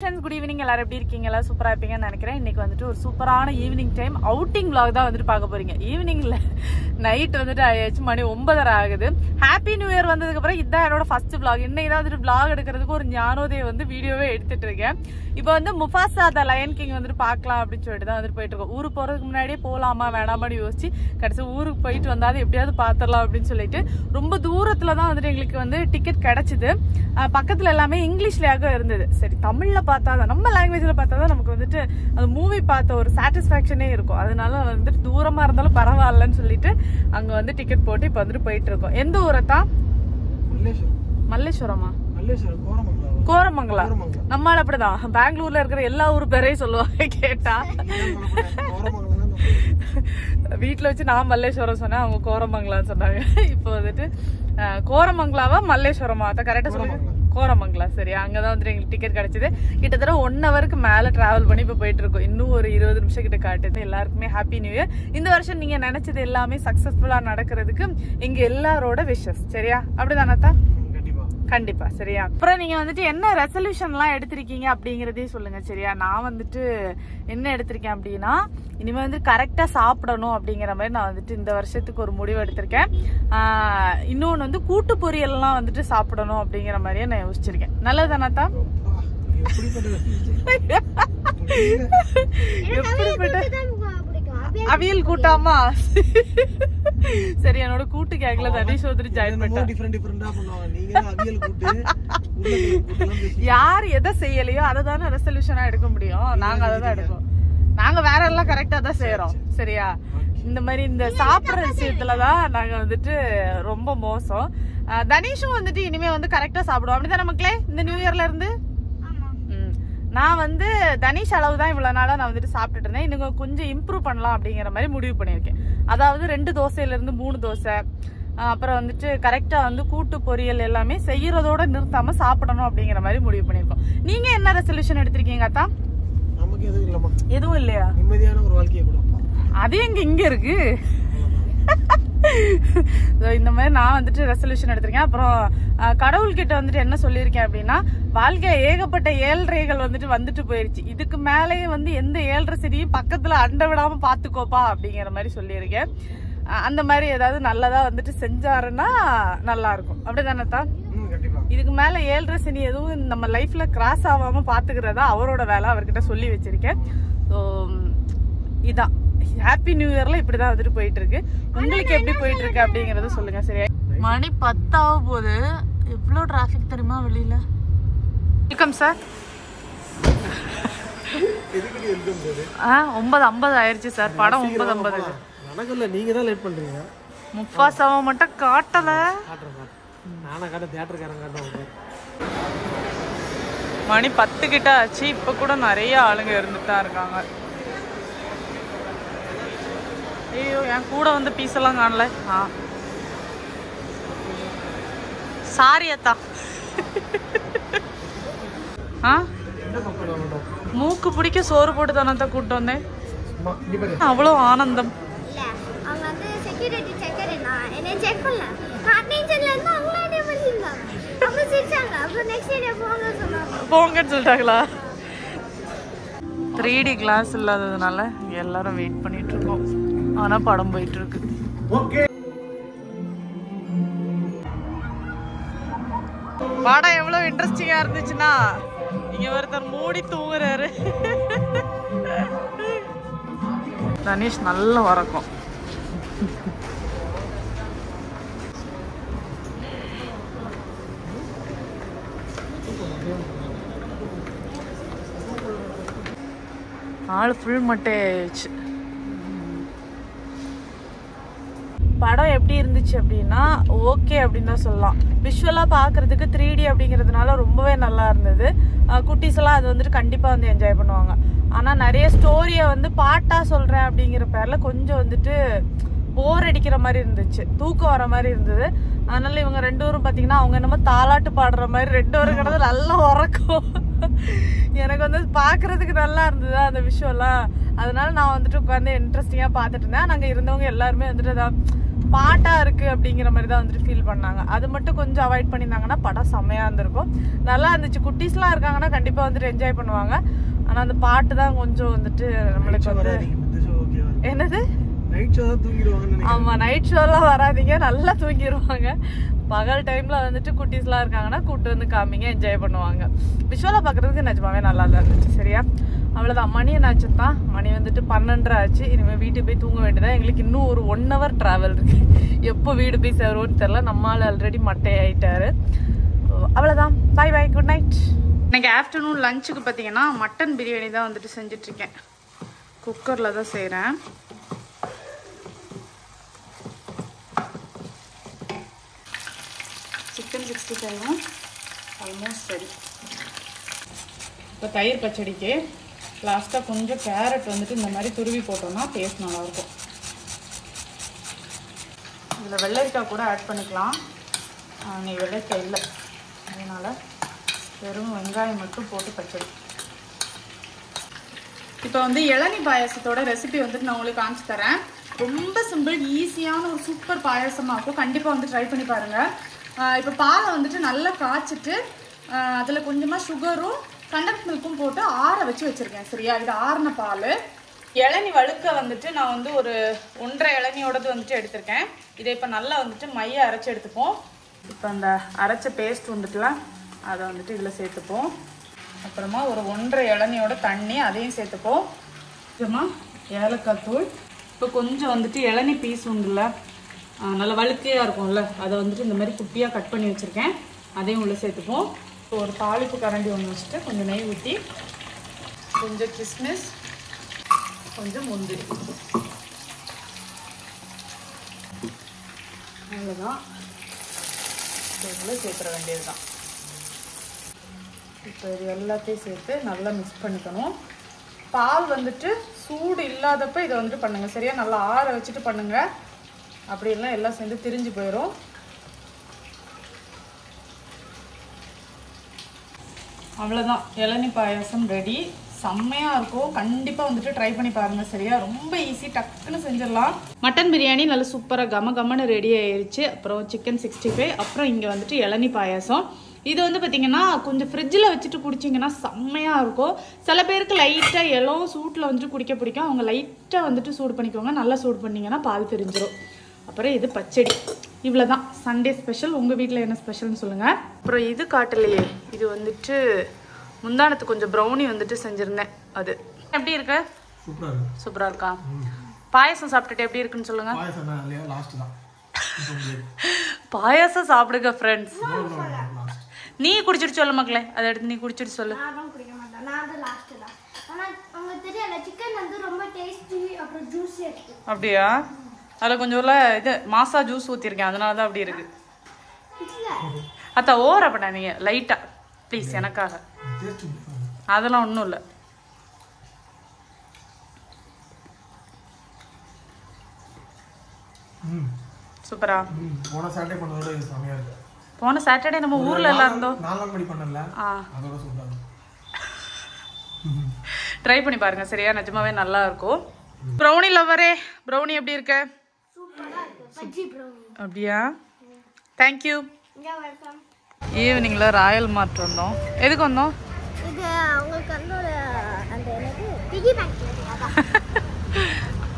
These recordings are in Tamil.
Good evening, எல்லாரும் எப்படி இருக்கீங்க? எல்லாம் சூப்பரா இருப்பீங்கன்னு நினைக்கிறேன். இன்னைக்கு வந்துட்டு ஒரு சூப்பரான ஈவினிங் டைம் அவுட்டிங் vlog தான் வந்துட்டு பார்க்க போறீங்க. ஈவினிங்ல நைட் வந்துட்டு ஆயிடுச்சு, மணி 9:30 ஆகுது. ஹாப்பி நியூ இயர் வந்ததுக்கு அப்புறம் இதான் என்னோட ஃபர்ஸ்ட் vlog. இன்னைக்கு தான் வந்துட்டு vlog எடுக்கிறதுக்கு ஒரு ஞானோதயம் வந்து வீடியோவே எடுத்துட்டு இருக்கேன். இப்போ வந்து முஃபாசா த லயன் கிங் வந்துட்டு பார்க்கலாம் அப்படின்னு சொல்லிட்டு தான் வந்துட்டு போயிட்டு இருக்கோம். ஊருக்கு போறதுக்கு முன்னாடியே போலாமா வேணாமான்னு யோசிச்சு கடைசி ஊருக்கு போயிட்டு வந்தாலும் எப்படியாவது பாத்திரலாம் அப்படின்னு சொல்லிட்டு ரொம்ப தூரத்துல தான் வந்துட்டு எங்களுக்கு வந்து டிக்கெட் கிடைச்சது. பக்கத்துல எல்லாமே இங்கிலீஷ்லயாக இருந்தது. சரி, தமிழ்ல பார்த்தாதான், நம்ம லாங்குவேஜ்ல பார்த்தாதான் நமக்கு வந்துட்டு அந்த மூவி பார்த்த ஒரு சாட்டிஸ்பாக்சனே இருக்கும். அதனால வந்துட்டு தூரமா இருந்தாலும் பரவாயில்லன்னு சொல்லிட்டு அங்க வந்து டிக்கெட் போட்டு இப்ப வந்துட்டு போயிட்டு இருக்கோம். எந்த ஊரத்தான்? மல்லேஸ்வரமா? கோரமங்கலா. நம்மளால அப்படிதான் பெங்களூர்ல இருக்கிற எல்லா ஊர் பேரையும் சொல்லுவாங்க கேட்டா. வீட்டுல வச்சு நான் மல்லேஸ்வரம் சொன்னேன், அவங்க கோரமங்கலான்னு சொன்னாங்க. இப்போ வந்துட்டு கோரமங்கலாவா மல்லேஸ்வரமா கரெக்டா சொல்லுங்க. கோரமங்கலா. சரி, அங்கதான் வந்துட்டு எங்களுக்கு டிக்கெட் கிடைச்சது. கிட்டத்தட்ட 1 ஹவருக்கு மேல டிராவல் பண்ணி இப்ப போயிட்டு இருக்கோம். இன்னும் ஒரு 20 நிமிஷம் கிட்ட காட்டுது. எல்லாருக்குமே ஹாப்பி நியூ இயர். இந்த வருஷம் நீங்க நினைச்சது எல்லாமே சக்சஸ்ஃபுல்லா நடக்கிறதுக்கு எங்க எல்லாரோட விஷஸ். சரியா? அப்படிதானத்தா? கண்டிப்பா. சரியா? அப்புறம் நீங்க வந்துட்டு என்ன ரெசல்யூஷன் எல்லாம் எடுத்திருக்கீங்க அப்படிங்கறதையும் சொல்லுங்க. சரியா? நான் வந்துட்டு என்ன எடுத்திருக்கேன் அப்படின்னா, இனிமே வந்து கரெக்டா சாப்பிடணும் அப்படிங்கிற மாதிரி நான் வந்துட்டு இந்த வருஷத்துக்கு ஒரு முடிவு எடுத்திருக்கேன். இன்னொன்னு வந்து கூட்டு பொரியல் எல்லாம் வந்துட்டு சாப்பிடணும் அப்படிங்கிற மாதிரியே நான் யோசிச்சிருக்கேன். நல்லதானாத்தா? அவியல் கூட்டாமா? சரி, என்னோட கூட்டு கேக்கல தனீஷ் வந்துட்டு ஜாயின் பண்ணிட்டேன். யார் எதை செய்யலையோ அதை தானே ரெசல்யூஷனா எடுக்க முடியும். நாங்க அதை தான் எடுப்போம். நாங்க வேற எல்லாம் கரெக்டா தான் செய்யறோம். சரியா? இந்த மாதிரி இந்த சாப்பிடுற விஷயத்துலதான் நாங்க வந்துட்டு ரொம்ப மோசம். தனீஷும் வந்துட்டு இனிமே வந்து கரெக்டா சாப்பிடுவோம். அப்படிதான் மக்களே இந்த நியூ இயர்ல இருந்து. நான் வந்து தனீஷ் அளவு தான் இவ்வளவு நாளா நான் வந்துட்டு சாப்பிட்டுட்டு இருந்தேன். இன்னும் கொஞ்சம் இம்ப்ரூவ் பண்ணலாம் அப்படிங்கிற மாதிரி முடிவு பண்ணியிருக்கேன். அதாவது 2 தோசையில இருந்து 3 தோசை, அப்புறம் வந்துட்டு கரெக்டா வந்து கூட்டு பொரியல் எல்லாமே செய்யறதோட நிறுத்தாம சாப்பிடணும் அப்படிங்கிற மாதிரி முடிவு பண்ணிருக்கோம். நீங்க என்ன ரெசல்யூஷன் எடுத்திருக்கீங்க அத்தா? நமக்கு எதுவும் இல்லமா. எதுவும் இல்லையா? நிம்மதியான ஒரு வாழ்க்கையை கொடுப்போம். அது இங்க இருக்கு. இந்த மாதிரி நான் வந்துட்டு ரெசல்யூஷன் எடுத்திருக்கேன். அப்புறம் கடவுள்கிட்ட வந்துட்டு என்ன சொல்லியிருக்கேன் அப்படின்னா, வாழ்க்கை ஏகப்பட்ட ஏழ்றைகள் வந்துட்டு போயிருச்சு. இதுக்கு மேலேயே வந்து எந்த ஏழ்ரை சரியும் பக்கத்துல அண்ட விடாம பாத்துக்கோப்பா அப்படிங்கிற மாதிரி சொல்லியிருக்கேன். அந்த மாதிரி ஏதாவது நல்லதா வந்துட்டு செஞ்சாருன்னா நல்லா இருக்கும். அப்படிதானேதான்? இதுக்கு மேல ஏழ்ரை சனி எதுவும் நம்ம லைஃப்ல கிராஸ் ஆகாம பாத்துக்கிறதா அவரோட வேலை. அவர்கிட்ட சொல்லி வச்சிருக்கேன். ஸோ இதான் ஹாப்பி நியூ இயர்ல இப்படிதான் வந்துட்டு போயிட்டு இருக்கு. உங்களுக்கு எப்படி போயிட்டு இருக்கு அப்படிங்கறத சொல்லுங்க. சரியா? மணி 10 ஆக போகுது. எவ்வளவு டிராபிக் தெரியுமா வெளியில? Welcome sir. 9:50 ஆயிருச்சு சார். படம் 9:50. நடக்கல, நீங்க தான் லேட் பண்றீங்க. முஃபாசாவை மட்டும் காட்டல. நானா காட்ட தியேட்டர்காரங்க காட்டுவாங்க. மணி 10 கிட்ட ஆச்சு. இப்ப கூட நிறைய ஆளுங்க இருந்துட்டு தான் இருக்காங்க. ஐயோ, என் கூட வந்து பீஸ் எல்லாம் காணல. சாரி அத்தா. மூக்கு பிடிக்க சோறு போட்டு தானே கூட்டு வந்தேன். அவ்வளோ ஆனந்தம். போங்கன்னு சொல்லிட்டாங்களா? 3D கிளாஸ் இல்லாததுனால எல்லாரும் வெயிட் பண்ணிட்டு இருக்கோம். ஆனா படம் போயிட்டு இருக்கு. படம் எவ்வளவு இன்ட்ரெஸ்டிங்கா இருந்துச்சுன்னா, இங்க ஒருத்தர் மூடி தூங்குறாரு. தனீஷ் நல்ல வரக்கும். ஆள் ஃபுல் மட்டே ஆயிடுச்சு. படம் எப்படி இருந்துச்சு அப்படின்னா ஓகே அப்படின்னு தான் சொல்லலாம். விஷுவலா பாக்குறதுக்கு 3D அப்படிங்கிறதுனால ரொம்பவே நல்லா இருந்தது. குட்டீஸ் எல்லாம் அது வந்துட்டு கண்டிப்பா வந்து என்ஜாய் பண்ணுவாங்க. ஆனா நிறைய ஸ்டோரிய வந்து பாட்டா சொல்றேன் அப்படிங்கிற பேர்ல கொஞ்சம் வந்துட்டு போர் அடிக்கிற மாதிரி இருந்துச்சு, தூக்கம் வர மாதிரி இருந்தது. அதனால இவங்க 2 பேரும் பாத்தீங்கன்னா அவங்க என்னமோ தாலாட்டு பாடுற மாதிரி 2 பேரும் கிடந்து நல்லா உறக்கும். எனக்கு வந்து பாக்குறதுக்கு நல்லா இருந்தது அந்த விஷயம் எல்லாம். அதனால நான் வந்துட்டு உட்காந்து இன்ட்ரெஸ்டிங்கா பாத்துட்டு இருந்தேன். நாங்க இருந்தவங்க எல்லாருமே வந்துட்டு ஸ்பாட்டா இருக்கு அப்படிங்கிற மாதிரி தான் வந்துட்டு ஃபீல் பண்ணாங்க. அது மட்டும் கொஞ்சம் அவாய்ட் பண்ணியிருந்தாங்கன்னா படம் செம்மையா இருந்திருக்கும். நல்லா இருந்துச்சு. குட்டீஸ்லாம் இருக்காங்கன்னா கண்டிப்பா வந்துட்டு என்ஜாய் பண்ணுவாங்க. ஆனா அந்த பாட்டு தான் கொஞ்சம் வந்துட்டு நம்மளுக்கு வந்து என்னது நைட் ஷோ தான் தூங்கிடுவாங்க. ஆமா, நைட் ஷோலாம் வராதீங்க, நல்லா தூங்கிடுவாங்க. பகல் டைம்ல வந்துட்டு குட்டீஸ்லாம் இருக்காங்கன்னா கூப்பிட்டு வந்து காமிங்க, என்ஜாய் பண்ணுவாங்க. விஷுவலா பாக்குறதுக்கு நிஜமாவே நல்லா தான் இருந்துச்சு. சரியா, அவ்வளவுதான். மணி என்னாச்சு தான், மணி வந்துட்டு 12:30 ஆச்சு. இனிமேல் வீட்டுக்கு போய் தூங்க வேண்டியதான். எங்களுக்கு இன்னும் ஒரு 1 hour டிராவல் இருக்கு. எப்போ வீடு போய் சேருவோன்னு தெரியல. நம்மளால ஆல்ரெடி மட்டையாயிட்டாரு. அவ்வளவுதான். பாய் பாய், குட் நைட். இன்னைக்கு ஆஃப்டர்நூன் லஞ்சுக்கு பார்த்தீங்கன்னா மட்டன் பிரியாணி தான் வந்துட்டு செஞ்சுட்டு இருக்கேன். குக்கர்ல தான் செய்கிறேன். Chicken 65 almost ready. இப்போ தயிர் பச்சடிக்கு லாஸ்ட்டாக கொஞ்சம் கேரட் வந்துட்டு இந்த மாதிரி துருவி போட்டோம்னா டேஸ்ட் நல்லாயிருக்கும். இதில் வெள்ளரிக்காய் கூட ஆட் பண்ணிக்கலாம். இன்னைக்கு வெள்ளரிக்காய் இல்லை, அதனால் வெறும் வெங்காயம் மட்டும் போட்டு பச்சடி. இப்போ வந்து இளநீ பாயாசத்தோட ரெசிபி வந்துட்டு நான் உங்களுக்கு காமிச்சு தரேன். ரொம்ப சிம்பிள், ஈஸியான ஒரு சூப்பர் பாயாசமாக இருக்கும். கண்டிப்பாக வந்து ட்ரை பண்ணி பாருங்கள். இப்போ பாலை வந்துட்டு நல்லா காய்ச்சிட்டு அதில் கொஞ்சமாக சுகரும் கண்டன்ஸ் மில்க்கும் போட்டு ஆற வச்சுருக்கேன். சரியா, இது ஆறின பால். இளநீ வழுக்க வந்துட்டு நான் வந்து ஒரு 1.5 இளநியோடது வந்துட்டு எடுத்திருக்கேன். இதை இப்போ நல்லா வந்துட்டு மைய அரைச்சி எடுத்துப்போம். இப்போ அந்த அரைச்ச பேஸ்ட் வந்துட்டுல அதை வந்துட்டு இதில் சேர்த்துப்போம். அப்புறமா ஒரு 1.5 இளநியோட தண்ணி அதையும் சேர்த்துப்போம். கொஞ்சமா ஏலக்காய் தூள். இப்போ கொஞ்சம் வந்துட்டு இளநீ பீஸ் உண்டுல, நல்லா வழுக்கையாக இருக்கும்ல, அதை வந்துட்டு இந்த மாதிரி குட்டியாக கட் பண்ணி வச்சுருக்கேன். அதையும் உள்ளே சேர்த்துப்போம். இப்போ ஒரு தாளிப்பு கரண்டி ஒன்று வச்சுட்டு கொஞ்சம் நெய் ஊற்றி கொஞ்சம் கிஸ்மிஸ், கொஞ்சம் முந்திரி, அவ்வளோதான். இதில் சேர்த்துற வேண்டியது தான். இப்போ இது எல்லாத்தையும் சேர்த்து நல்லா மிக்ஸ் பண்ணிக்கணும். பால் வந்துட்டு சூடு இல்லாதப்ப இதை வந்துட்டு பண்ணுங்கள். சரியா, நல்லா ஆற வச்சுட்டு பண்ணுங்கள். அப்படி எல்லாம் எல்லாம் சேர்ந்து திரிஞ்சு போயிடும். அவ்வளோதான், இளநீ பாயாசம் ரெடி. செம்மையாக இருக்கும். கண்டிப்பாக வந்துட்டு ட்ரை பண்ணி பாருங்கள். சரியா, ரொம்ப ஈஸி, டக்குன்னு செஞ்சிடலாம். மட்டன் பிரியாணி நல்லா சூப்பராக கமன்னு ரெடி ஆயிடுச்சு. அப்புறம் சிக்கன் 65, அப்புறம் இங்கே வந்துட்டு இளநீ பாயாசம். இது வந்து பார்த்தீங்கன்னா கொஞ்சம் ஃப்ரிட்ஜில் வச்சுட்டு குடிச்சிங்கன்னா செம்மையாக இருக்கும். சில பேருக்கு லைட்டாக எல்லாம் சூட்டில் வந்துட்டு குடிக்க பிடிக்கும். அவங்க லைட்டாக வந்துட்டு சூடு பண்ணிக்கோங்க. நல்லா சூடு பண்ணிங்கன்னா பால் தெரிஞ்சிடும். அப்புறம் இது பச்சடி. இவ்வளோதான் சண்டே ஸ்பெஷல். உங்கள் வீட்டில் என்ன ஸ்பெஷல்னு சொல்லுங்கள். அப்புறம் இது காட்டலையே, இது வந்துட்டு முந்தானத்து கொஞ்சம் ப்ரௌனி வந்துட்டு செஞ்சுருந்தேன். அது எப்படி இருக்கு? சூப்பராக இருக்கா? பாயசம் சாப்பிட்டுட்டு எப்படி இருக்குன்னு சொல்லுங்க. பாயசம் சாப்பிடுங்க ஃப்ரெண்ட்ஸ். நீ குடிச்சிட்டு சொல்லு மக்களே, அதை எடுத்து நீ குடிச்சிட்டு சொல்லு. அப்படியா? அதில் கொஞ்சம் இது மாசா ஜூஸ் ஊற்றிருக்கேன், அதனால தான் அப்படி இருக்கு. அத்தா ஓவரா பண்ணாதீங்க, லைட்டாக ப்ளீஸ், எனக்காக. அதெல்லாம் ஒன்றும் இல்லை. சூப்பரா? போன சாட்டர்டே நம்ம ஊர்ல எல்லாம் இருந்தோம். ட்ரை பண்ணி பாருங்க. சரியா, நிஜமாவே நல்லா இருக்கும். ப்ரௌனி லவரே, ப்ரௌனி எப்படி இருக்கு? அப்படியா? தேங்க்யூ. ஈவினிங்ல ராயல் மார்ட் வந்தோம். எதுக்கு வந்தோம்?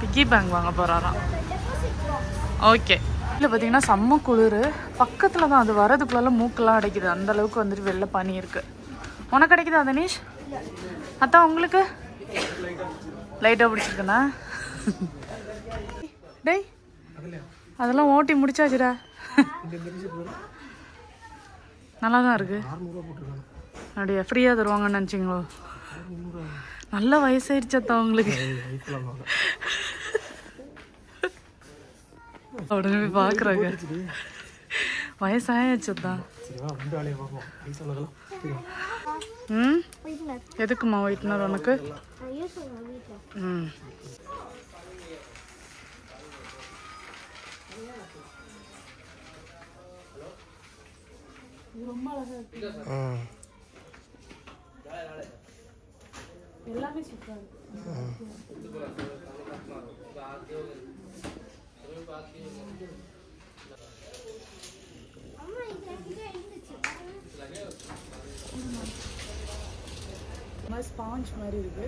பிக்கி பேங்க் வாங்க போறாராம். ஓகே. இல்லை பார்த்தீங்கன்னா செம்ம குளிர். பக்கத்தில் தான், அது வரதுக்குள்ள மூக்கெல்லாம் அடைக்குது. அந்த அளவுக்கு வந்துட்டு வெளில பனி இருக்கு. உனக்கு கிடைக்குதா தனீஷ்? அதான் உங்களுக்கு லைட்டாக பிடிச்சிருக்குண்ணா. டேய், அதெல்லாம் ஓட்டி முடிச்சாச்சுடா. நல்லா தான் இருக்கு. அப்படியா? ஃப்ரீயாக தருவாங்கன்னு நினச்சிங்களோ? நல்ல வயசாயிருச்சா உங்களுக்கு? உடனே போய் பார்க்குறாங்க. வயசாயாச்சுதான். ம், எதுக்குமா ஒயிட்னர் உனக்கு? ம், ரொம்ப அழகா இருக்கு. எல்லாமே சூப்பரா இருக்கு. ஸ்பாஞ்ச் மாதிரி இருக்கு.